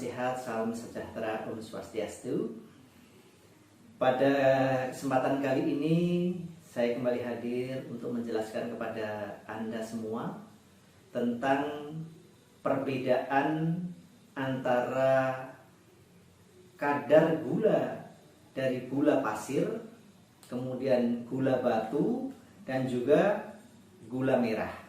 sehat, salam sejahtera, Om Swastiastu. Pada kesempatan kali ini saya kembali hadir untuk menjelaskan kepada Anda semua tentang perbedaan antara kadar gula dari gula pasir, kemudian gula batu, dan juga gula merah.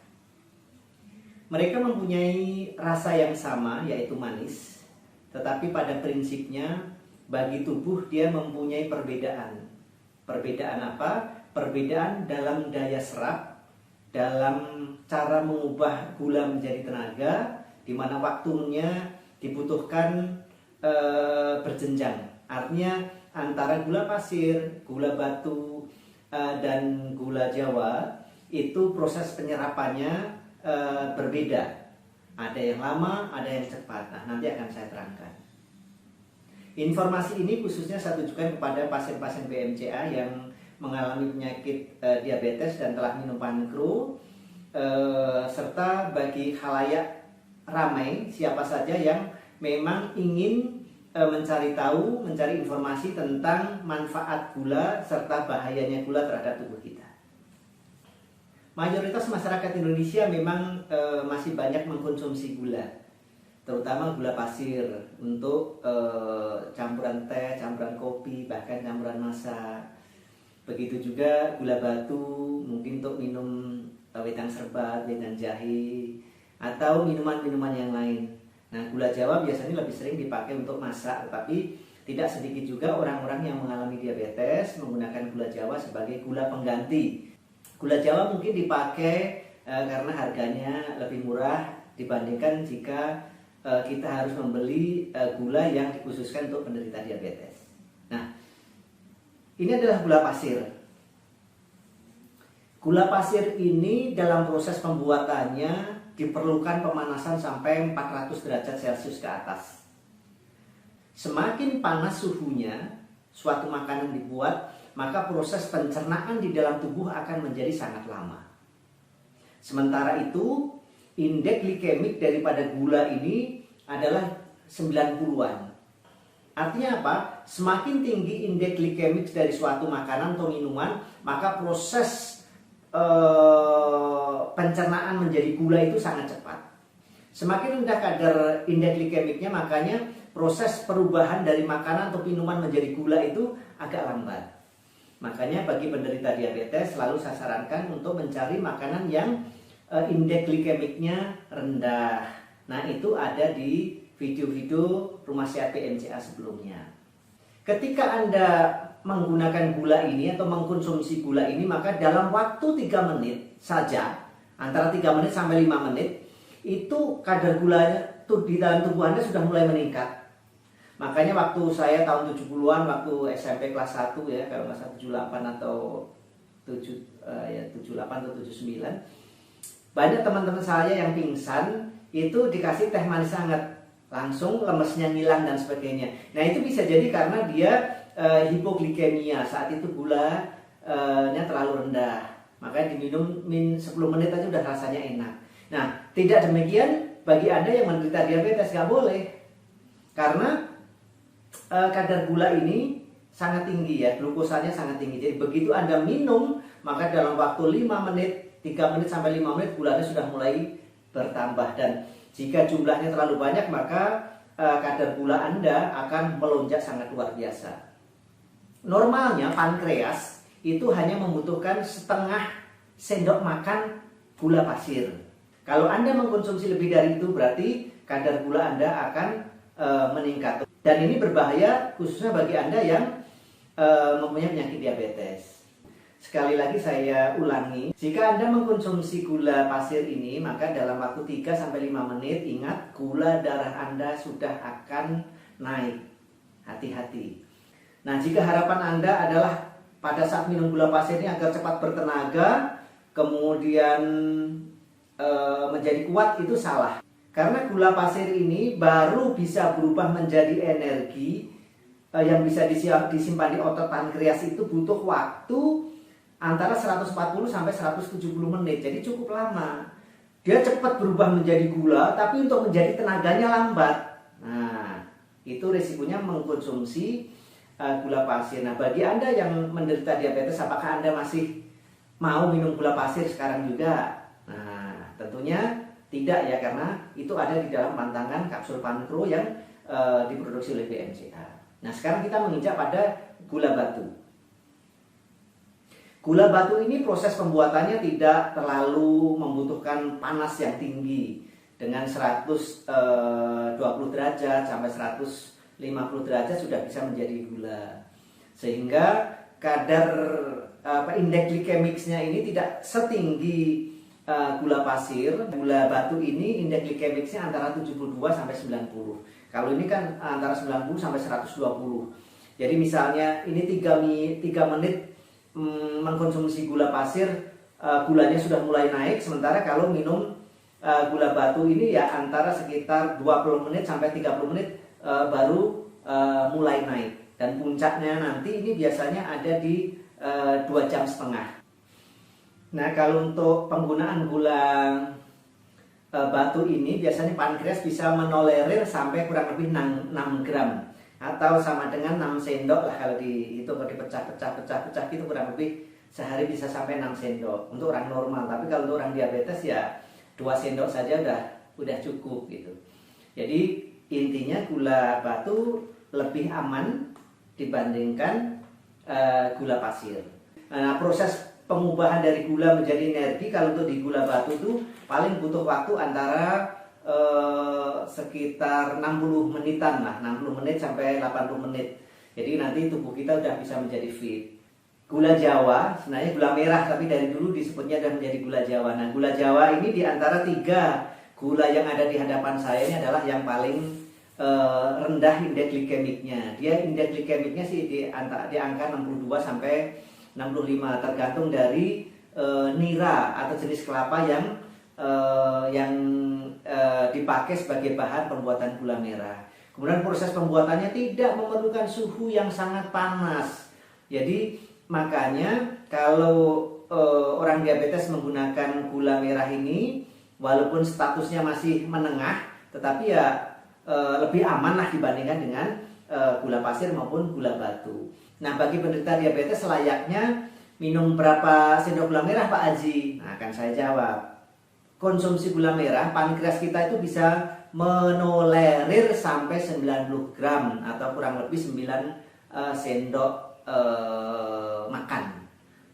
Mereka mempunyai rasa yang sama, yaitu manis, tetapi pada prinsipnya bagi tubuh dia mempunyai perbedaan. Perbedaan apa? Perbedaan dalam daya serap, dalam cara mengubah gula menjadi tenaga, di mana waktunya dibutuhkan berjenjang. Artinya antara gula pasir, gula batu, dan gula Jawa itu proses penyerapannya berbeda. Ada yang lama, ada yang cepat. Nah, nanti akan saya terangkan. Informasi ini khususnya saya tujukan kepada pasien-pasien BMCA yang mengalami penyakit diabetes dan telah minum pankro, serta bagi khalayak ramai siapa saja yang memang ingin mencari tahu, mencari informasi tentang manfaat gula serta bahayanya gula terhadap tubuh kita. Mayoritas masyarakat Indonesia memang masih banyak mengkonsumsi gula, terutama gula pasir untuk campuran teh, campuran kopi, bahkan campuran masak. Begitu juga gula batu, mungkin untuk minum wedang serbat, wedang jahe, atau minuman-minuman yang lain. Nah, gula Jawa biasanya lebih sering dipakai untuk masak, tetapi tidak sedikit juga orang-orang yang mengalami diabetes menggunakan gula Jawa sebagai gula pengganti. Gula Jawa mungkin dipakai karena harganya lebih murah dibandingkan jika kita harus membeli gula yang dikhususkan untuk penderita diabetes. Nah, ini adalah gula pasir. Gula pasir ini dalam proses pembuatannya diperlukan pemanasan sampai 400 derajat Celcius ke atas. Semakin panas suhunya suatu makanan dibuat, maka proses pencernaan di dalam tubuh akan menjadi sangat lama. Sementara itu, indeks glikemik daripada gula ini adalah 90-an. Artinya apa? Semakin tinggi indeks glikemik dari suatu makanan atau minuman, maka proses pencernaan menjadi gula itu sangat cepat. Semakin rendah kadar indeks glikemiknya, makanya proses perubahan dari makanan atau minuman menjadi gula itu agak lambat. Makanya bagi penderita diabetes selalu saya sarankan untuk mencari makanan yang indeks glikemiknya rendah. Nah, itu ada di video-video Rumah Sehat BMCA sebelumnya. Ketika Anda menggunakan gula ini atau mengkonsumsi gula ini, maka dalam waktu 3 menit saja, antara 3 menit sampai 5 menit, itu kadar gulanya di dalam tubuh Anda sudah mulai meningkat. Makanya waktu saya tahun 70-an, waktu SMP kelas 1 ya, kalau nggak salah 78 atau 78 atau 79, banyak teman-teman saya yang pingsan itu dikasih teh manis hangat, langsung lemesnya ngilang dan sebagainya. Nah, itu bisa jadi karena dia hipoglikemia, saat itu gulanya terlalu rendah. Makanya diminum 10 menit aja udah rasanya enak. Nah, tidak demikian bagi Anda yang menderita diabetes, nggak boleh. Karena kadar gula ini sangat tinggi ya, glukosanya sangat tinggi. Jadi begitu Anda minum, maka dalam waktu 5 menit, 3 menit sampai 5 menit gulanya sudah mulai bertambah. Dan jika jumlahnya terlalu banyak, maka kadar gula Anda akan melonjak sangat luar biasa. Normalnya pankreas itu hanya membutuhkan setengah sendok makan gula pasir. Kalau Anda mengkonsumsi lebih dari itu, berarti kadar gula Anda akan meningkat. Dan ini berbahaya khususnya bagi Anda yang mempunyai penyakit diabetes. Sekali lagi saya ulangi, jika Anda mengkonsumsi gula pasir ini, maka dalam waktu 3-5 menit, ingat gula darah Anda sudah akan naik. Hati-hati. Nah, jika harapan Anda adalah pada saat minum gula pasir ini agar cepat bertenaga, kemudian menjadi kuat, itu salah. Karena gula pasir ini baru bisa berubah menjadi energi yang bisa disimpan di otot pankreas itu butuh waktu antara 140 sampai 170 menit. Jadi cukup lama. Dia cepat berubah menjadi gula, tapi untuk menjadi tenaganya lambat. Nah, itu risikonya mengkonsumsi gula pasir. Nah, bagi Anda yang menderita diabetes, apakah Anda masih mau minum gula pasir sekarang juga? Nah, tentunya tidak ya, karena itu ada di dalam pantangan kapsul Pancro yang diproduksi oleh BMCA. Nah, sekarang kita menginjak pada gula batu. Gula batu ini proses pembuatannya tidak terlalu membutuhkan panas yang tinggi. Dengan 120 derajat sampai 150 derajat sudah bisa menjadi gula. Sehingga kadar indeks glikemiknya ini tidak setinggi gula pasir. Gula batu ini indeks glikemiknya antara 72 sampai 90. Kalau ini kan antara 90 sampai 120. Jadi misalnya ini 3 menit mengkonsumsi gula pasir, gulanya sudah mulai naik. Sementara kalau minum gula batu ini ya antara sekitar 20 menit sampai 30 menit baru mulai naik. Dan puncaknya nanti ini biasanya ada di 2,5 jam. Nah, kalau untuk penggunaan gula batu ini biasanya pankreas bisa menolerir sampai kurang lebih 6 gram atau sama dengan 6 sendok lah kalau dihitung, kalau dipecah-pecah gitu kurang lebih sehari bisa sampai 6 sendok untuk orang normal. Tapi kalau untuk orang diabetes ya 2 sendok saja udah cukup gitu. Jadi intinya gula batu lebih aman dibandingkan gula pasir. Nah, proses pengubahan dari gula menjadi energi kalau untuk di gula batu itu paling butuh waktu antara sekitar 60 menitan lah, 60 menit sampai 80 menit. Jadi nanti tubuh kita udah bisa menjadi fit. Gula Jawa sebenarnya gula merah, tapi dari dulu disebutnya sudah menjadi gula Jawa. Nah, gula Jawa ini di antara 3 gula yang ada di hadapan saya ini adalah yang paling rendah indeks glikemiknya. Dia indeks glikemiknya sih di angka 62 sampai 65 tergantung dari nira atau jenis kelapa yang dipakai sebagai bahan pembuatan gula merah. Kemudian proses pembuatannya tidak memerlukan suhu yang sangat panas. Jadi makanya kalau orang diabetes menggunakan gula merah ini, walaupun statusnya masih menengah, tetapi ya lebih aman lah dibandingkan dengan gula pasir maupun gula batu. Nah, bagi penderita diabetes layaknya minum berapa sendok gula merah Pak Haji? Nah, akan saya jawab. Konsumsi gula merah, pankreas kita itu bisa menolerir sampai 90 gram atau kurang lebih 9 sendok makan.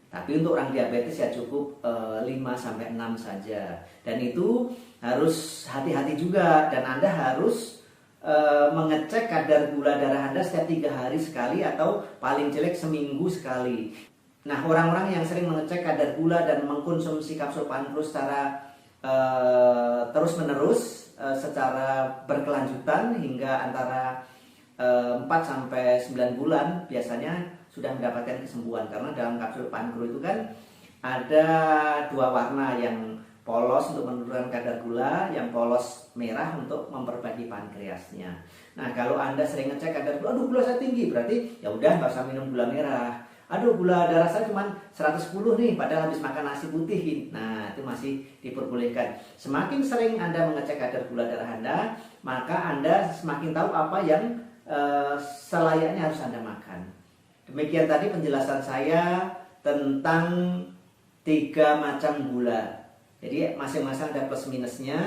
Tapi untuk orang diabetes ya cukup 5 sampai 6 saja. Dan itu harus hati-hati juga, dan Anda harus mengecek kadar gula darah Anda setiap 3 hari sekali atau paling jelek seminggu sekali. Nah, orang-orang yang sering mengecek kadar gula dan mengkonsumsi kapsul Pancro secara terus-menerus secara berkelanjutan hingga antara 4 sampai 9 bulan biasanya sudah mendapatkan kesembuhan, karena dalam kapsul Pancro itu kan ada 2 warna, yang polos untuk menurunkan kadar gula, yang polos merah untuk memperbaiki pankreasnya. Nah, kalau Anda sering ngecek kadar gula, aduh gula saya tinggi, berarti ya udah nggak usah minum gula merah. Aduh gula darah saya cuma 110 nih, padahal habis makan nasi putih. Nah, itu masih diperbolehkan. Semakin sering Anda mengecek kadar gula darah Anda, maka Anda semakin tahu apa yang selayaknya harus Anda makan. Demikian tadi penjelasan saya tentang 3 macam gula. Jadi masing-masing ada plus minusnya.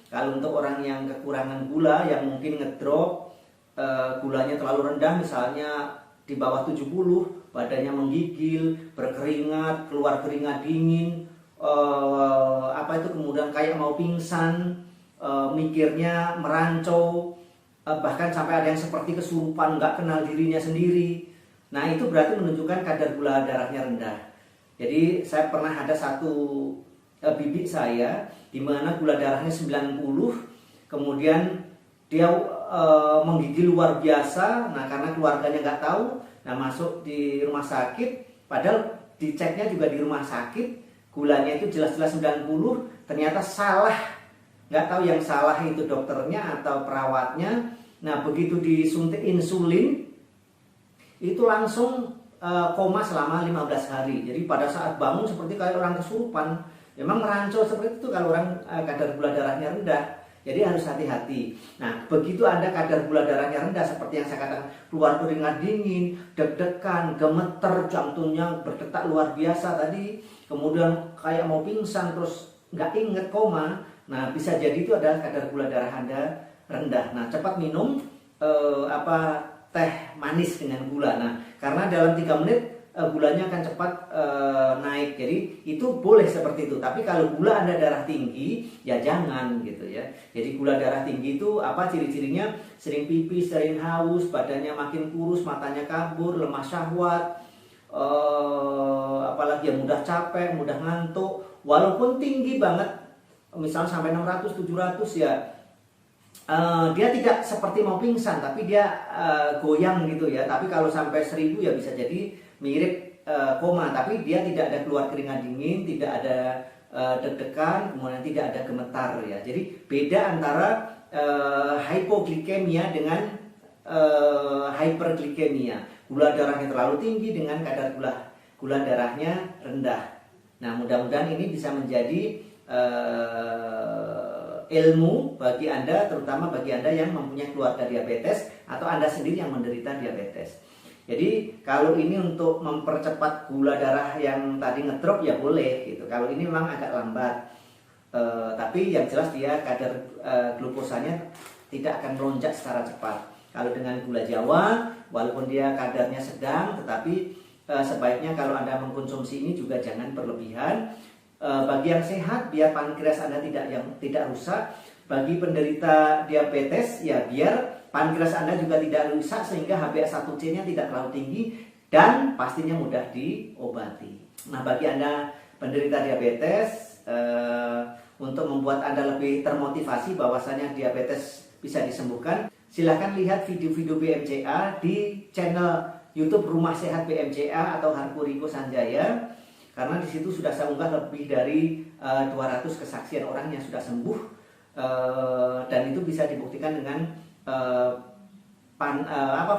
Kalau untuk orang yang kekurangan gula, yang mungkin ngedrop gulanya terlalu rendah, misalnya di bawah 70, badannya menggigil, berkeringat, keluar keringat dingin, kemudian kayak mau pingsan, mikirnya merancau, bahkan sampai ada yang seperti kesurupan, nggak kenal dirinya sendiri. Nah, itu berarti menunjukkan kadar gula darahnya rendah. Jadi saya pernah ada satu bibi saya di mana gula darahnya 90, kemudian dia menggigil luar biasa. Nah, karena keluarganya nggak tahu, nah masuk di rumah sakit, padahal diceknya juga di rumah sakit, gulanya itu jelas-jelas 90, ternyata salah. Nggak tahu yang salah itu dokternya atau perawatnya. Nah, begitu disuntik insulin, itu langsung koma selama 15 hari. Jadi pada saat bangun seperti kayak orang kesurupan. Memang merancau seperti itu kalau orang kadar gula darahnya rendah. Jadi harus hati-hati. Nah, begitu Anda kadar gula darahnya rendah seperti yang saya katakan, keluar keringat dingin, deg-degan, gemeter, jantungnya berdetak luar biasa tadi, kemudian kayak mau pingsan terus nggak inget, koma. Nah, bisa jadi itu adalah kadar gula darah Anda rendah. Nah, cepat minum teh manis dengan gula. Nah, karena dalam 3 menit gulanya akan cepat naik. Jadi itu boleh seperti itu. Tapi kalau gula Anda darah tinggi, ya jangan gitu ya. Jadi gula darah tinggi itu apa ciri-cirinya? Sering pipis, sering haus, badannya makin kurus, matanya kabur, lemah syahwat, apalagi yang mudah capek, mudah ngantuk. Walaupun tinggi banget, misalnya sampai 600, 700 ya, dia tidak seperti mau pingsan, tapi dia goyang gitu ya. Tapi kalau sampai 1000 ya bisa jadi mirip koma, tapi dia tidak ada keluar keringat dingin, tidak ada deg-degan, kemudian tidak ada gemetar ya. Jadi beda antara hypoglikemia dengan hyperglikemia. Gula darahnya terlalu tinggi dengan kadar gula darahnya rendah. Nah, mudah-mudahan ini bisa menjadi ilmu bagi Anda, terutama bagi Anda yang mempunyai keluarga diabetes atau Anda sendiri yang menderita diabetes. Jadi kalau ini untuk mempercepat gula darah yang tadi ngedrop ya boleh gitu. Kalau ini memang agak lambat, tapi yang jelas dia kadar glukosanya tidak akan melonjak secara cepat. Kalau dengan gula Jawa, walaupun dia kadarnya sedang, tetapi sebaiknya kalau Anda mengkonsumsi ini juga jangan berlebihan. Bagi yang sehat, biar pankreas Anda tidak rusak. Bagi penderita diabetes, ya biar pankreas Anda juga tidak rusak sehingga HbA1c-nya tidak terlalu tinggi dan pastinya mudah diobati. Nah, bagi Anda penderita diabetes, untuk membuat Anda lebih termotivasi bahwasanya diabetes bisa disembuhkan, silahkan lihat video-video BMCA di channel YouTube Rumah Sehat BMCA atau Harkuriko Sanjaya. Karena di situ sudah saya unggah lebih dari 200 kesaksian orang yang sudah sembuh, dan itu bisa dibuktikan dengan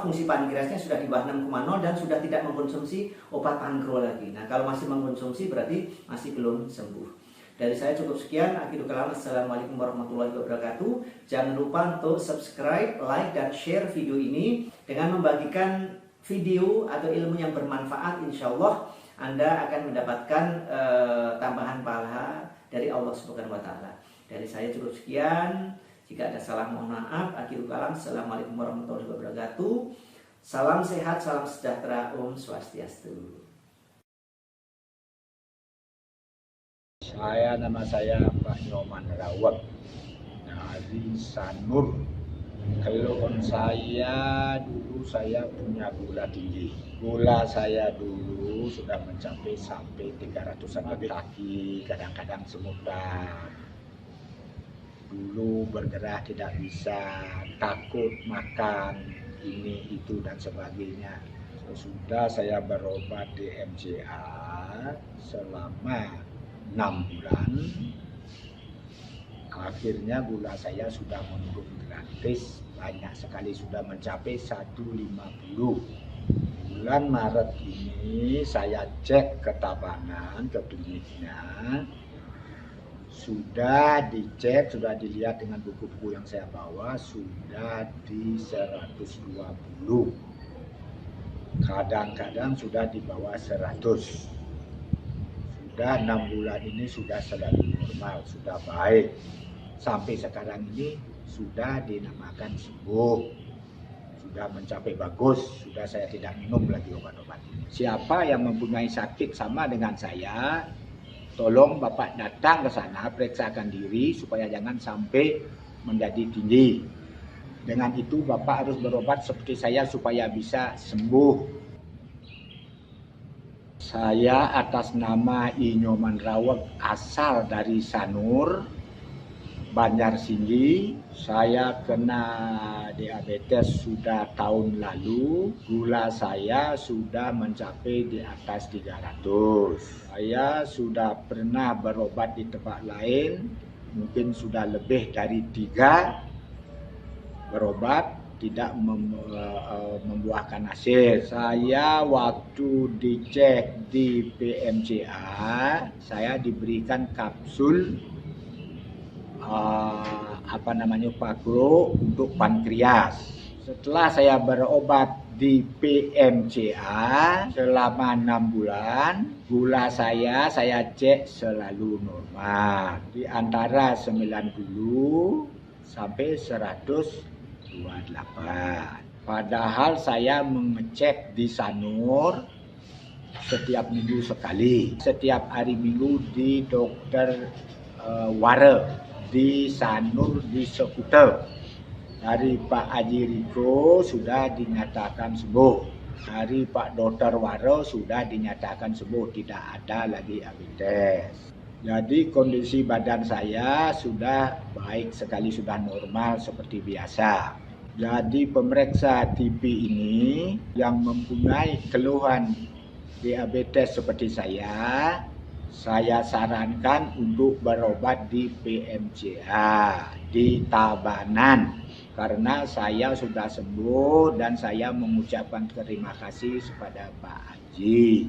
fungsi pankreasnya sudah di bawah 6,0 dan sudah tidak mengkonsumsi obat pankro lagi. Nah, kalau masih mengkonsumsi berarti masih belum sembuh. Dari saya cukup sekian. Akhirul kalam, assalamualaikum warahmatullahi wabarakatuh. Jangan lupa untuk subscribe, like, dan share video ini. Dengan membagikan video atau ilmu yang bermanfaat, insya Allah Anda akan mendapatkan tambahan pahala dari Allah Subhanahu wa Ta'ala. Dari saya cukup sekian. Jika ada salah mohon maaf. Akhirul kalam, assalamualaikum warahmatullahi wabarakatuh. Salam sehat, salam sejahtera, Om Swastiastu. Nama saya Pak Nyoman Rawat dari Sanur. Keluhan saya dulu, saya punya gula tinggi. Gula saya dulu sudah mencapai sampai 300-an kaki, kadang-kadang semutan. Dulu bergerak tidak bisa, takut makan ini itu dan sebagainya. Sesudah saya berobat di MCA selama 6 bulan, akhirnya gula saya sudah menurun gratis, banyak sekali, sudah mencapai 150. Bulan Maret ini saya cek ke Tabanan, ke kliniknya, sudah dicek, sudah dilihat dengan buku-buku yang saya bawa, sudah di 120. Kadang-kadang sudah di bawah 100. Sudah 6 bulan ini sudah selalu normal, sudah baik. Sampai sekarang ini sudah dinamakan sembuh, sudah mencapai bagus, sudah saya tidak minum lagi obat-obat ini. Siapa yang mempunyai sakit sama dengan saya, tolong Bapak datang ke sana, periksakan diri supaya jangan sampai menjadi tinggi. Dengan itu Bapak harus berobat seperti saya supaya bisa sembuh. Saya atas nama I Nyoman Rawat, asal dari Sanur, Banjarsinggi. Saya kena diabetes sudah tahun lalu. Gula saya sudah mencapai di atas 300. Saya sudah pernah berobat di tempat lain, mungkin sudah lebih dari 3 berobat, tidak membuahkan hasil. Saya waktu dicek di PMCA, saya diberikan kapsul Pagro untuk pankreas. Setelah saya berobat di PMCA selama 6 bulan, gula saya cek selalu normal. Di antara 90 sampai 128. Padahal saya mengecek di Sanur setiap minggu sekali. Setiap hari Minggu di dokter Ware di Sanur di Sekuter. Dari Pak Haji Riko sudah dinyatakan sembuh. Dari Pak Dokter Waro sudah dinyatakan sembuh, tidak ada lagi diabetes. Jadi kondisi badan saya sudah baik sekali, sudah normal seperti biasa. Jadi pemeriksa TB ini yang mempunyai keluhan diabetes seperti saya sarankan untuk berobat di PMCA di Tabanan. Karena saya sudah sembuh dan saya mengucapkan terima kasih kepada Pak Haji.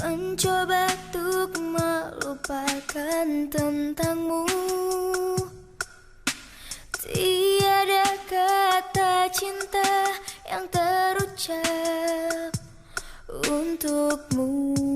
Mencoba untuk melupakan tentangmu. Tiada kata cinta yang terucap untukmu.